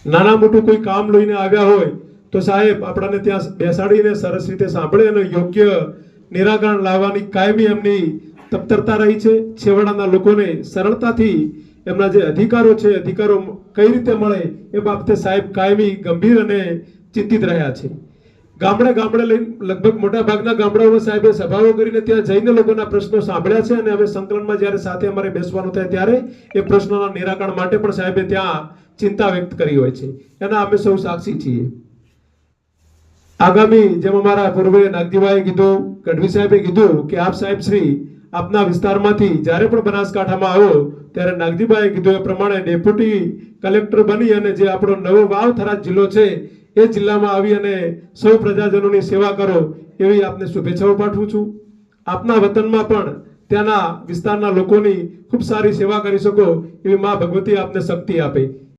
નાના મોટું કોઈ કામ લઈને આવ્યા હોય તો સાહેબ આપણને ત્યાં બેસાડીને સરસ રીતે સાંભળે અને યોગ્ય નિરાકરણ લાવવાની કાયમી એમની તત્પરતા રહી છે। છેવાડાના લોકોને સરળતાથી એમના જે અધિકારો છે અધિકારો કઈ રીતે મળે એ બાબતે સાહેબ કાયમી ગંભીર અને ચિંતિત રહ્યા છે। ગામડે ગામડે લઈને લગભગ મોટા ભાગના ગામડાઓમાં સાહેબે સભાઓ કરીને ત્યાં જઈને લોકોના પ્રશ્નો સાંભળ્યા છે અને હવે સંકલનમાં જ્યારે સાથે અમારે બેસવાનું થાય ત્યારે એ પ્રશ્નોના નિરાકરણ માટે પણ સાહેબે ત્યાં ચિંતા વ્યક્ત કરી હોય છે, એના અમે સૌ સાક્ષી છીએ। આગામી જેમ અમારા પૂર્વે નાગજીભાઈએ કીધું, ગઢવી સાહેબે કીધું કે આપ સાહેબ શ્રી આપના વિસ્તારમાંથી જ્યારે પણ બનાસકાંઠામાં આવો ત્યારે નાગજીભાઈએ કીધું એ પ્રમાણે ડેપ્યુટી કલેક્ટર બની અને જે આપણો નવો વાવ થરાદ જિલ્લો છે એ જિલ્લામાં આવી અને સૌ પ્રજાજનોની સેવા કરો એવી આપને શુભેચ્છાઓ પાઠવું છું। આપના વતનમાં પણ ત્યાંના વિસ્તારના લોકોની ખૂબ સારી સેવા કરી શકો એવી મા ભગવતી આપને શક્તિ આપે।